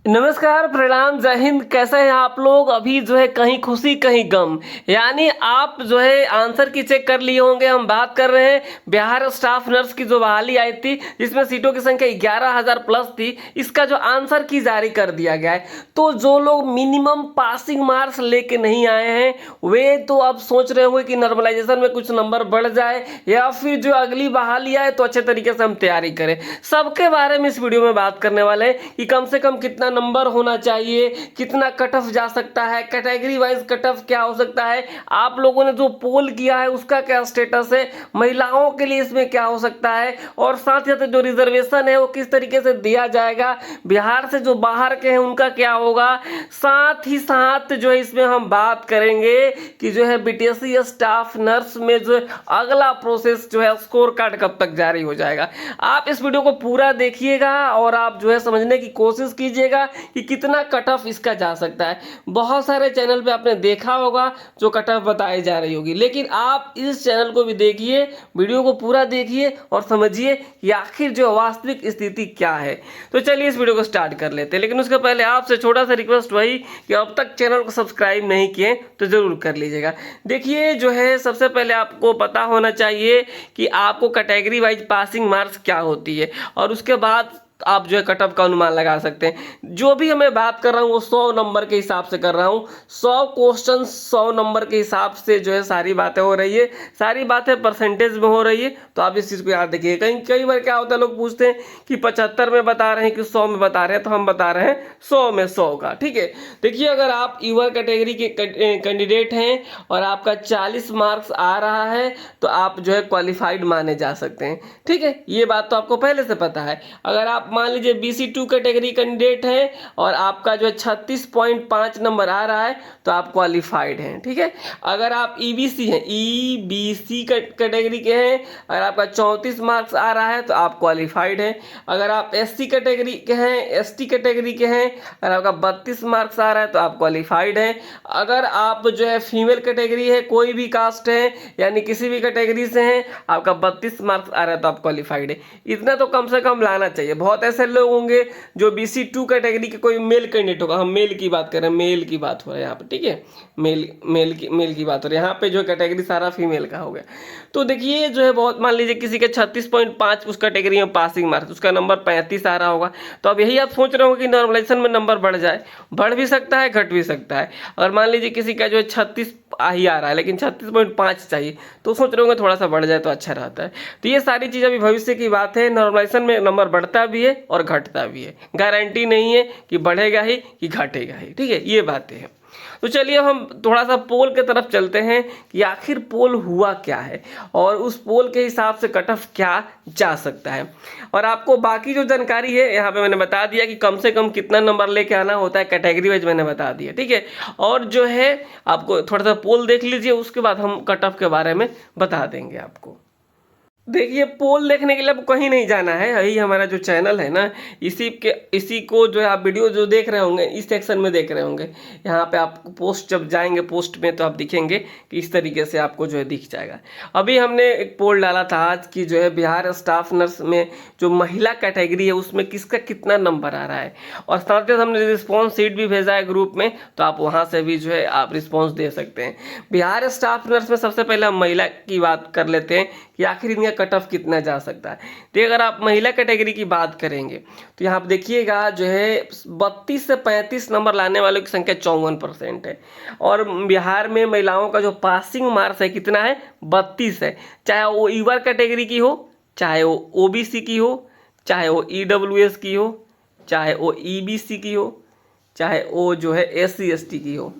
नमस्कार, प्रणाम, जय हिंद। कैसे हैं आप लोग? अभी जो है कहीं खुशी कहीं गम, यानी आप जो है आंसर की चेक कर लिए होंगे। हम बात कर रहे हैं बिहार स्टाफ नर्स की जो बहाली आई थी, जिसमें सीटों की संख्या 11,000 प्लस थी। इसका जो आंसर की जारी कर दिया गया है, तो जो लोग मिनिमम पासिंग मार्क्स लेके नहीं आए हैं वे तो अब सोच रहे होंगे कि नॉर्मलाइजेशन में कुछ नंबर बढ़ जाए या फिर जो अगली बहाली आए तो अच्छे तरीके से हम तैयारी करें। सबके बारे में इस वीडियो में बात करने वाले हैं कि कम से कम कितना नंबर होना चाहिए, कितना कट ऑफ जा सकता है, कैटेगरी वाइज कट ऑफ क्या हो सकता है, आप लोगों ने जो पोल किया है उसका क्या स्टेटस है, महिलाओं के लिए इसमें क्या हो सकता है, और साथ ही साथ जो रिजर्वेशन है वो किस तरीके से दिया जाएगा, बिहार से जो बाहर के हैं उनका क्या होगा। साथ ही साथ जो है इसमें हम बात करेंगे कि जो है बीटीएससी स्टाफ नर्स में जो अगला प्रोसेस जो है स्कोर कार्ड कब तक जारी हो जाएगा। आप इस वीडियो को पूरा देखिएगा और आप जो है समझने की कोशिश कीजिएगा कि कितना कट ऑफ इसका जा सकता है। बहुत सारे चैनल पे आपने देखा होगा जो कट ऑफ बताई जा रही होगी, लेकिन आप इस चैनल को भी देखिए, वीडियो को पूरा देखिए और समझिए कि आखिर जो वास्तविक स्थिति क्या है। तो चलिए इस वीडियो को स्टार्ट कर लेते हैं, लेकिन उसके पहले आपसे छोटा सा रिक्वेस्ट वही कि अब तक चैनल को सब्सक्राइब नहीं किए तो जरूर कर लीजिएगा। देखिए जो है सबसे पहले आपको पता होना चाहिए कि आपको कैटेगरी वाइज पासिंग मार्क्स क्या होती है, और उसके बाद आप जो है कट ऑफ का अनुमान लगा सकते हैं। जो भी मैं बात कर रहा हूँ वो 100 नंबर के हिसाब से कर रहा हूँ। 100 क्वेश्चन 100 नंबर के हिसाब से जो है सारी बातें हो रही है, सारी बातें परसेंटेज में हो रही है। तो आप इस चीज़ को याद रखिए। कई बार क्या होता है, लोग पूछते हैं कि 75 में बता रहे हैं कि 100 में बता रहे हैं, तो हम बता रहे हैं 100 में 100 का। ठीक है, देखिए अगर आप यूआर कैटेगरी के कैंडिडेट हैं और आपका 40 मार्क्स आ रहा है तो आप जो है क्वालिफाइड माने जा सकते हैं। ठीक है, ये बात तो आपको पहले से पता है। अगर आप मान लीजिए BC2 कैटेगरी कैंडिडेट है और आपका जो है 36.5 नंबर आ रहा है तो आप क्वालिफाइड हैं। ठीक है, अगर आप EBC हैं, EBC कैटेगरी के हैं, अगर आपका 34 मार्क्स आ रहा है तो आप क्वालिफाइड हैं। अगर आप SC कैटेगरी के हैं, ST कैटेगरी के हैं, अगर आपका 32 मार्क्स आ रहा है तो आप क्वालिफाइड हैं। अगर आप जो है फीमेल कैटेगरी है, कोई भी कास्ट है यानी किसी भी कैटेगरी से हैं, आपका 32 मार्क्स आ रहा है तो आप क्वालिफाइड है। इतना तो कम से कम लाना चाहिए। बहुत ऐसे लोग होंगे जो BC2 कैटेगरी के कोई मेल कैंडिडेट होगा, हम मेल की बात कर रहे हैं, मेल की बात हो रहा है यहाँ पे। ठीक है, मेल की बात हो रही है यहाँ पे, जो कैटेगरी सारा फीमेल का हो गया। तो देखिए जो है बहुत, मान लीजिए किसी के 36.5 उस कैटेगरी में पासिंग मार्क्स, उसका नंबर 35 आ रहा होगा, तो अब यही आप सोच रहे हो कि नॉर्मलाइजेशन में नंबर बढ़ जाए। बढ़ भी सकता है, घट भी सकता है। और मान लीजिए किसी का जो है 36 ही आ रहा है लेकिन 36.5 चाहिए, तो सोच रहे होंगे थोड़ा सा बढ़ जाए तो अच्छा रहता है। तो ये सारी चीज़ अभी भविष्य की बात है। नॉर्मलाइजेशन में नंबर बढ़ता भी है और घटता भी है, गारंटी नहीं है कि बढ़ेगा ही कि घटेगा ही। ठीक है, ये बातें हैं। तो चलिए हम थोड़ा सा पोल के तरफ चलते हैं कि आखिर पोल हुआ क्या है और उस पोल के हिसाब से कट ऑफ क्या जा सकता है। और आपको बाकी जो जानकारी है यहाँ पे मैंने बता दिया कि कम से कम कितना नंबर लेके आना होता है, कैटेगरी वाइज मैंने बता दिया। ठीक है, और जो है आपको थोड़ा सा पोल देख लीजिए, उसके बाद हम कट ऑफ के बारे में बता देंगे आपको। देखिए पोल देखने के लिए अब कहीं नहीं जाना है, यही हमारा जो चैनल है ना, इसी को जो है आप वीडियो जो देख रहे होंगे इस सेक्शन में देख रहे होंगे। यहाँ पे आप पोस्ट जब जाएंगे पोस्ट में तो आप दिखेंगे कि इस तरीके से आपको जो है दिख जाएगा। अभी हमने एक पोल डाला था आज की जो है बिहार स्टाफ नर्स में जो महिला कैटेगरी है उसमें किसका कितना नंबर आ रहा है, और साथ ही हमने रिस्पॉन्स शीट भी भेजा है ग्रुप में, तो आप वहाँ से भी जो है आप रिस्पॉन्स दे सकते हैं। बिहार स्टाफ नर्स में सबसे पहले हम महिला की बात कर लेते हैं कि आखिर इनका कट ऑफ कितना जा सकता है। तो अगर आप महिला कैटेगरी की बात करेंगे तो यहाँ आप देखिएगा जो है 32 से 35 नंबर लाने वालों की संख्या 54% है, और बिहार में महिलाओं का जो पासिंग मार्क्स है कितना है, 32 है। चाहे वो यूआर कैटेगरी की हो, चाहे वो OBC की हो, चाहे वो EWS की हो, चाहे वो EBC की हो, चाहे वो जो है SC ST की हो,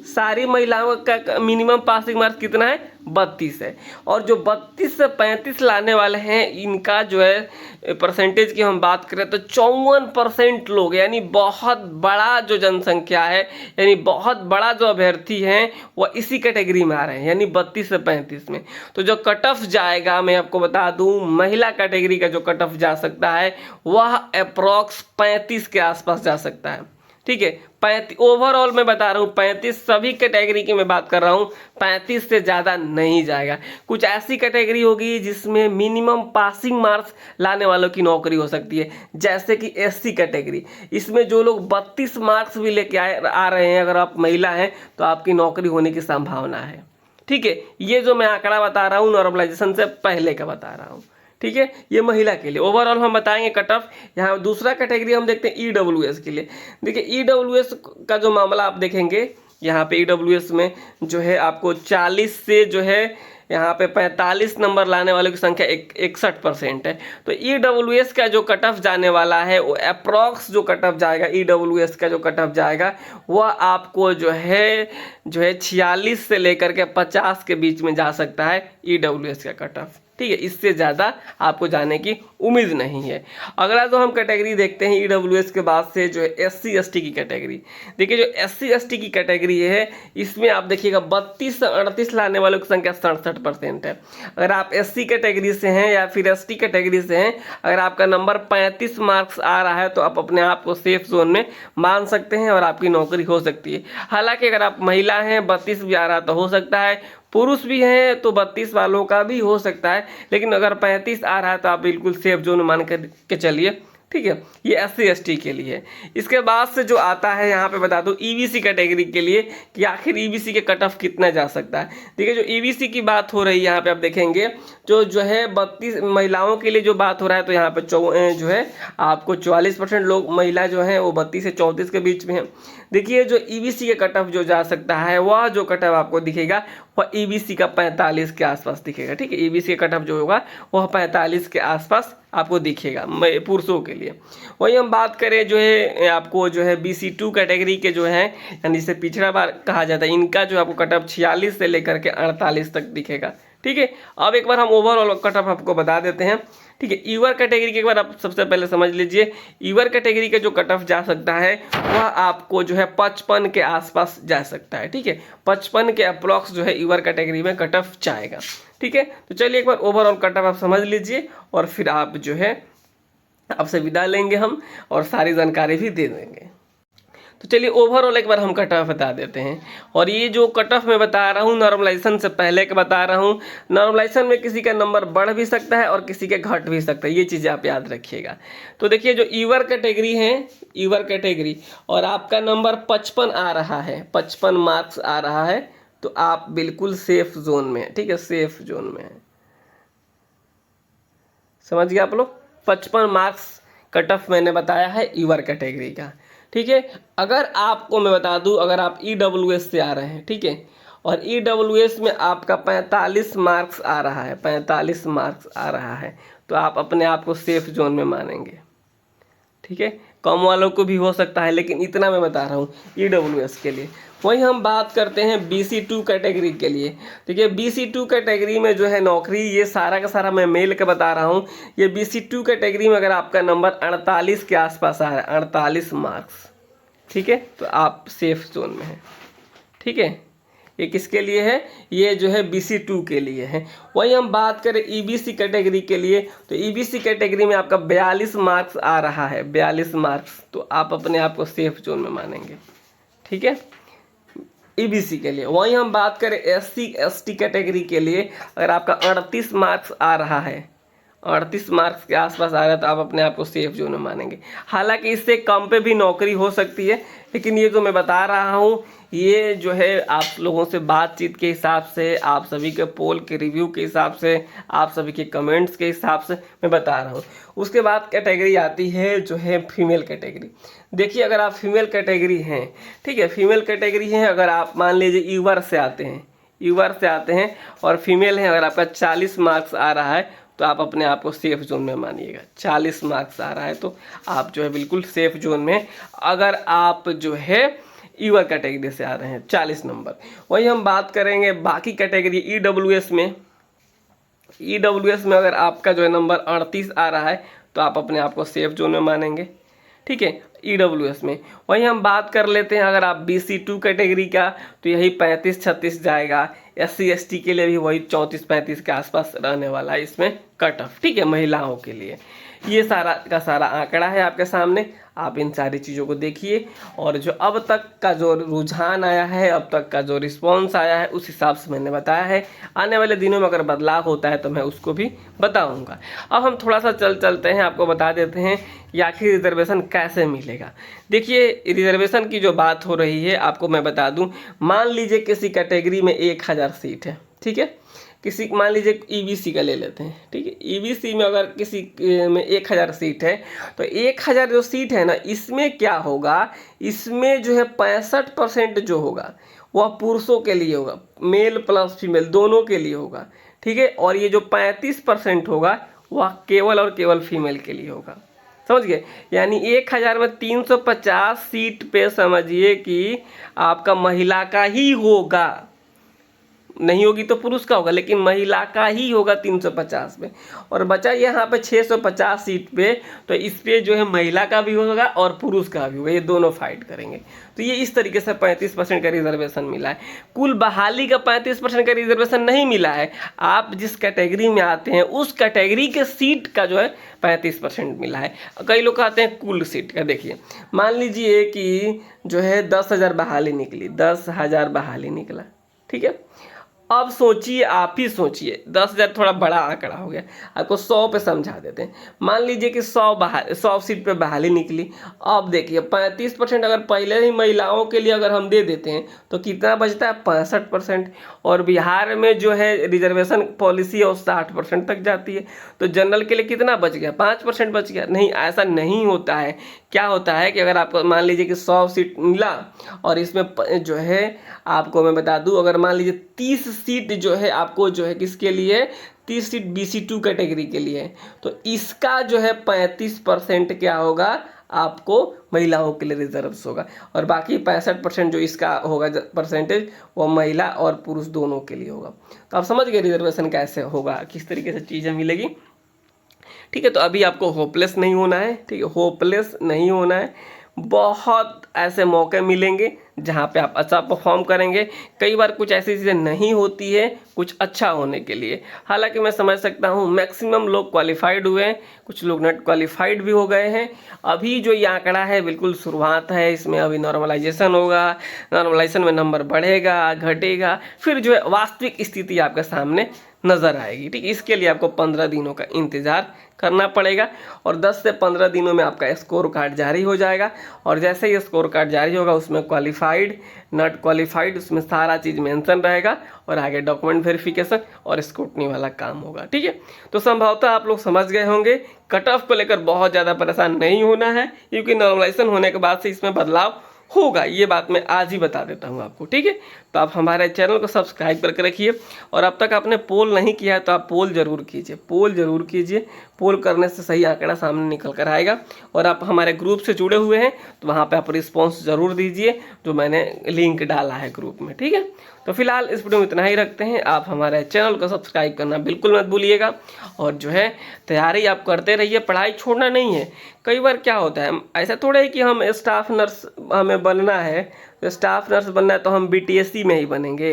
सारी महिलाओं का मिनिमम पासिंग मार्क्स कितना है, 32 है। और जो 32 से 35 लाने वाले हैं इनका जो है परसेंटेज की हम बात करें तो 54% लोग, यानी बहुत बड़ा जो जनसंख्या है, यानी बहुत बड़ा जो अभ्यर्थी हैं वह इसी कैटेगरी में आ रहे हैं, यानी 32 से 35 में। तो जो कट ऑफ जाएगा मैं आपको बता दूं, महिला कैटेगरी का जो कट ऑफ जा सकता है वह अप्रॉक्स 35 के आसपास जा सकता है। ठीक है। 35 ओवरऑल मैं बता रहा हूँ, 35 सभी कैटेगरी की मैं बात कर रहा हूँ, 35 से ज़्यादा नहीं जाएगा। कुछ ऐसी कैटेगरी होगी जिसमें मिनिमम पासिंग मार्क्स लाने वालों की नौकरी हो सकती है, जैसे कि एससी कैटेगरी। इसमें जो लोग 32 मार्क्स भी लेके आ रहे हैं, अगर आप महिला हैं तो आपकी नौकरी होने की संभावना है। ठीक है, ये जो मैं आंकड़ा बता रहा हूँ नॉर्मलाइजेशन से पहले का बता रहा हूँ। ठीक है, ये महिला के लिए। ओवरऑल हम बताएंगे कट ऑफ। यहाँ दूसरा कैटेगरी हम देखते हैं ईडब्ल्यूएस के लिए। देखिए ईडब्ल्यूएस का जो मामला आप देखेंगे, यहाँ पे ईडब्ल्यूएस में जो है आपको 40 से जो है यहाँ पे 45 नंबर लाने वालों की संख्या 61% है। तो ईडब्ल्यूएस का जो कट ऑफ जाने वाला है वो अप्रॉक्स जो कट ऑफ जाएगा, ईडब्ल्यूएस का जो कट ऑफ जाएगा वह आपको जो है 46 से लेकर के 50 के बीच में जा सकता है ईडब्ल्यूएस का कट ऑफ। ठीक है, इससे ज़्यादा आपको जाने की उम्मीद नहीं है। अगला जो हम कैटेगरी देखते हैं ईडब्ल्यूएस के बाद से जो है एससी एसटी की कैटेगरी। देखिए जो एससी एसटी की कैटेगरी है, इसमें आप देखिएगा 32 से 38 लाने वालों की संख्या 67% है। अगर आप एससी कैटेगरी से हैं या फिर एसटी कैटेगरी से हैं, अगर आपका नंबर 35 मार्क्स आ रहा है तो आप अपने आप को सेफ जोन में मान सकते हैं और आपकी नौकरी हो सकती है। हालांकि अगर आप महिला हैं 32 भी आ रहा तो हो सकता है, पुरुष भी हैं तो 32 वालों का भी हो सकता है, लेकिन अगर 35 आ रहा है तो आप बिल्कुल सेफ जोन मान के चलिए। ठीक है, ये एससी एसटी के लिए। इसके बाद से जो आता है यहाँ पे बता दूँ ईबीसी कैटेगरी के लिए कि आखिर ईबीसी के कट ऑफ कितना जा सकता है। देखिए जो ईबीसी की बात हो रही है यहाँ पे आप देखेंगे जो है 32 महिलाओं के लिए जो बात हो रहा है, तो यहाँ पे जो है आपको 44% लोग महिला जो हैं वो 32 से 34 के बीच में है। देखिए जो ईबीसी के कट ऑफ जो जा सकता है, वह जो कट ऑफ आपको दिखेगा वह ईबीसी का 45 के आसपास दिखेगा। ठीक है, ईबीसी का कट ऑफ जो होगा वह 45 के आसपास आपको दिखेगा पुरुषों के लिए। वही हम बात करें जो है आपको जो है BC2 कैटेगरी के जो है, यानी जिसे पिछड़ा बार कहा जाता है, इनका जो आपको कट ऑफ 46 से लेकर के 48 तक दिखेगा। ठीक है, अब एक बार हम ओवरऑल कट ऑफ आपको बता देते हैं। ठीक है, ईवर कैटेगरी के एक बार आप सबसे पहले समझ लीजिए, ईवर कैटेगरी का जो कट ऑफ जा सकता है वह आपको जो है 55 के आसपास जा सकता है। ठीक है, 55 के अप्रॉक्स जो है ईवर कैटेगरी में कट ऑफ जाएगा। ठीक है, तो चलिए एक बार ओवरऑल कट ऑफ आप समझ लीजिए और फिर आप जो है आपसे विदा लेंगे हम और सारी जानकारी भी दे देंगे। तो चलिए ओवरऑल एक बार हम कट ऑफ बता देते हैं। और ये जो कट ऑफ मैं बता रहा हूँ नॉर्मलाइजेशन से पहले के बता रहा हूँ। नॉर्मलाइजेशन में किसी का नंबर बढ़ भी सकता है और किसी के घट भी सकता है, ये चीज़ें आप याद रखिएगा। तो देखिए जो ईवर कैटेगरी है, ईवर कैटेगरी और आपका नंबर 55 आ रहा है, 55 मार्क्स आ रहा है, तो आप बिल्कुल सेफ जोन में है। ठीक है, सेफ जोन में है, समझ गए आप लोग। 55 मार्क्स कट ऑफ मैंने बताया है ईवर कैटेगरी का। ठीक है, अगर आपको मैं बता दूं, अगर आप ईडब्ल्यूएस से आ रहे हैं, ठीक है, और ईडब्ल्यूएस में आपका 45 मार्क्स आ रहा है, 45 मार्क्स आ रहा है, तो आप अपने आप को सेफ जोन में मानेंगे। ठीक है, कम वालों को भी हो सकता है, लेकिन इतना मैं बता रहा हूँ ईडब्ल्यूएस के लिए। वहीं हम बात करते हैं BC2 कैटेगरी के लिए। देखिए BC2 कैटेगरी में जो है नौकरी, ये सारा का सारा मैं मेल के बता रहा हूँ। ये BC2 कैटेगरी में अगर आपका नंबर 48 के आसपास आ रहा है, 48 मार्क्स, ठीक है, तो आप सेफ जोन में हैं। ठीक है, ये किसके लिए है? ये जो है BC2 के लिए है। वहीं हम बात करें EBC कैटेगरी के लिए, तो EBC कैटेगरी में आपका 42 मार्क्स आ रहा है, 42 मार्क्स, तो आप अपने आप को सेफ जोन में मानेंगे। ठीक है, EBC के लिए। वहीं हम बात करें SC ST कैटेगरी के लिए, अगर आपका 38 मार्क्स आ रहा है, 38 मार्क्स के आसपास आ रहा है, तो आप अपने आप को सेफ जोन में मानेंगे। हालांकि इससे कम पे भी नौकरी हो सकती है, लेकिन ये जो मैं बता रहा हूँ ये जो है आप लोगों से बातचीत के हिसाब से, आप सभी के पोल के रिव्यू के हिसाब से, आप सभी के कमेंट्स के हिसाब से मैं बता रहा हूँ। उसके बाद कैटेगरी आती है जो है फीमेल कैटेगरी। देखिए अगर आप फीमेल कैटेगरी हैं, ठीक है, फीमेल कैटेगरी हैं, अगर आप मान लीजिए ईवर से आते हैं, ईवर से आते हैं और फीमेल हैं, अगर आपका 40 मार्क्स आ रहा है, तो आप अपने आप को सेफ जोन में मानिएगा। 40 मार्क्स आ रहा है तो आप जो है बिल्कुल सेफ जोन में। अगर आप जो है ईवर कैटेगरी से आ रहे हैं 40 नंबर। वही हम बात करेंगे बाकी कैटेगरी EWS में। EWS में अगर आपका जो है नंबर 38 आ रहा है, तो आप अपने आप को सेफ जोन में मानेंगे। ठीक है, EWS में। वहीं हम बात कर लेते हैं अगर आप BC2 कैटेगरी का, तो यही 35-36 जाएगा। SC ST के लिए भी वही 34-35 के आसपास रहने वाला है इसमें कट ऑफ। ठीक है, महिलाओं के लिए। ये सारा का सारा आंकड़ा है आपके सामने, आप इन सारी चीज़ों को देखिए और जो अब तक का जो रुझान आया है, अब तक का जो रिस्पॉन्स आया है, उस हिसाब से मैंने बताया है। आने वाले दिनों में अगर बदलाव होता है तो मैं उसको भी बताऊंगा। अब हम थोड़ा सा चलते हैं, आपको बता देते हैं कि आखिर रिजर्वेशन कैसे मिलेगा। देखिए, रिजर्वेशन की जो बात हो रही है आपको मैं बता दूं, मान लीजिए किसी कैटेगरी में 1000 सीट है, ठीक है, किसी मान लीजिए ईबीसी का ले लेते हैं, ठीक है, ईबीसी में अगर किसी में 1000 सीट है तो 1000 जो सीट है ना, इसमें क्या होगा, इसमें जो है 65% जो होगा वह पुरुषों के लिए होगा, मेल प्लस फीमेल दोनों के लिए होगा, ठीक है, और ये जो 35% होगा वह केवल और केवल फीमेल के लिए होगा। समझ गए? यानी 1000 में 350 सीट पे समझिए कि आपका महिला का ही होगा, नहीं होगी तो पुरुष का होगा, लेकिन महिला का ही होगा 350 पे। और बचा यहाँ पे 650 सीट पे, तो इस पे जो है महिला का भी होगा और पुरुष का भी होगा, ये दोनों फाइट करेंगे। तो ये इस तरीके से 35% का रिजर्वेशन मिला है। कुल बहाली का 35% का रिजर्वेशन नहीं मिला है, आप जिस कैटेगरी में आते हैं उस कैटेगरी के सीट का जो है 35% मिला है। कई लोग कहते हैं कुल सीट का। देखिए, मान लीजिए कि जो है 10,000 बहाली निकली, 10,000 बहाली निकला, ठीक है। अब सोचिए, आप ही सोचिए, 10,000 थोड़ा बड़ा आंकड़ा हो गया, आपको 100 पे समझा देते हैं। मान लीजिए कि 100 सीट पे बहाली निकली। अब देखिए 35% अगर पहले ही महिलाओं के लिए अगर हम दे देते हैं तो कितना बचता है, 65%। और बिहार में जो है रिजर्वेशन पॉलिसी है वो 60% तक जाती है, तो जनरल के लिए कितना बच गया, 5% बच गया। नहीं, ऐसा नहीं होता है। क्या होता है कि अगर आपको मान लीजिए कि 100 सीट मिला और इसमें जो है आपको मैं बता दूं, अगर मान लीजिए 30 सीट जो है आपको जो है किसके लिए, 30 सीट BC2 कैटेगरी के लिए है, तो इसका जो है 35% क्या होगा, आपको महिलाओं के लिए रिजर्व होगा, और बाकी 65% जो इसका होगा परसेंटेज वो महिला और पुरुष दोनों के लिए होगा। तो आप समझ गए रिजर्वेशन कैसे होगा, किस तरीके से चीज़ें मिलेगी। ठीक है, तो अभी आपको होपलेस नहीं होना है, ठीक है, होपलेस नहीं होना है। बहुत ऐसे मौके मिलेंगे जहाँ पे आप अच्छा परफॉर्म करेंगे। कई बार कुछ ऐसी चीज़ें नहीं होती है कुछ अच्छा होने के लिए। हालांकि मैं समझ सकता हूँ मैक्सिमम लोग क्वालिफाइड हुए हैं, कुछ लोग नॉट क्वालिफाइड भी हो गए हैं। अभी जो ये आंकड़ा है बिल्कुल शुरुआत है, इसमें अभी नॉर्मलाइजेशन होगा, नॉर्मलाइजेशन में नंबर बढ़ेगा घटेगा, फिर जो है वास्तविक स्थिति आपके सामने नज़र आएगी। ठीक, इसके लिए आपको 15 दिनों का इंतज़ार करना पड़ेगा और 10 से 15 दिनों में आपका स्कोर कार्ड जारी हो जाएगा। और जैसे ही स्कोर कार्ड जारी होगा उसमें क्वालिफाइड नॉट क्वालिफाइड उसमें सारा चीज़ मेंशन रहेगा और आगे डॉक्यूमेंट वेरिफिकेशन और स्क्रूटनी वाला काम होगा। ठीक है, तो संभवतः आप लोग समझ गए होंगे। कट ऑफ को लेकर बहुत ज़्यादा परेशान नहीं होना है, क्योंकि नॉर्मलाइजेशन होने के बाद से इसमें बदलाव होगा, ये बात मैं आज ही बता देता हूँ आपको। ठीक है, तो आप हमारे चैनल को सब्सक्राइब करके रखिए और अब तक आपने पोल नहीं किया है तो आप पोल जरूर कीजिए, पोल जरूर कीजिए। पोल करने से सही आंकड़ा सामने निकल कर आएगा। और आप हमारे ग्रुप से जुड़े हुए हैं तो वहाँ पे आप रिस्पॉन्स ज़रूर दीजिए, जो मैंने लिंक डाला है ग्रुप में। ठीक है, तो फिलहाल इस वीडियो में इतना ही रखते हैं। आप हमारे चैनल को सब्सक्राइब करना बिल्कुल मत भूलिएगा और जो है तैयारी आप करते रहिए, पढ़ाई छोड़ना नहीं है। कई बार क्या होता है, ऐसा थोड़ा है कि हम स्टाफ नर्स हमें बनना है, तो स्टाफ नर्स बनना है तो हम BTSC में ही बनेंगे,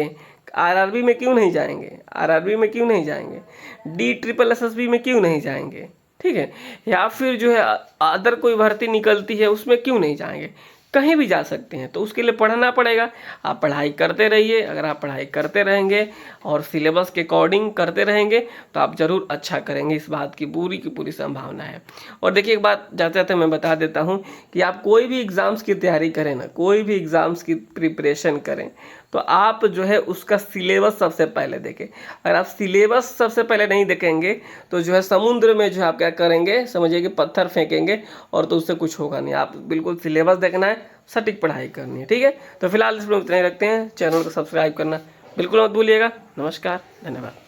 RRB में क्यों नहीं जाएंगे, RRB में क्यों नहीं जाएंगे, DSSSB में क्यों नहीं जाएंगे। ठीक है, या फिर जो है अदर कोई भर्ती निकलती है उसमें क्यों नहीं जाएंगे, कहीं भी जा सकते हैं। तो उसके लिए पढ़ना पड़ेगा। आप पढ़ाई करते रहिए, अगर आप पढ़ाई करते रहेंगे और सिलेबस के अकॉर्डिंग करते रहेंगे तो आप ज़रूर अच्छा करेंगे, इस बात की पूरी संभावना है। और देखिए, एक बात जाते जाते मैं बता देता हूँ कि आप कोई भी एग्ज़ाम्स की तैयारी करें ना, कोई भी एग्ज़ाम्स की प्रिपरेशन करें तो आप जो है उसका सिलेबस सबसे पहले देखें। अगर आप सिलेबस सबसे पहले नहीं देखेंगे तो जो है समुद्र में जो आप क्या करेंगे, समझिए कि पत्थर फेंकेंगे और तो उससे कुछ होगा नहीं। आप बिल्कुल सिलेबस देखना है, सटीक पढ़ाई करनी है। ठीक है, तो फिलहाल इस वीडियो में इतना ही रखते हैं। चैनल को सब्सक्राइब करना बिल्कुल मत भूलिएगा। नमस्कार, धन्यवाद।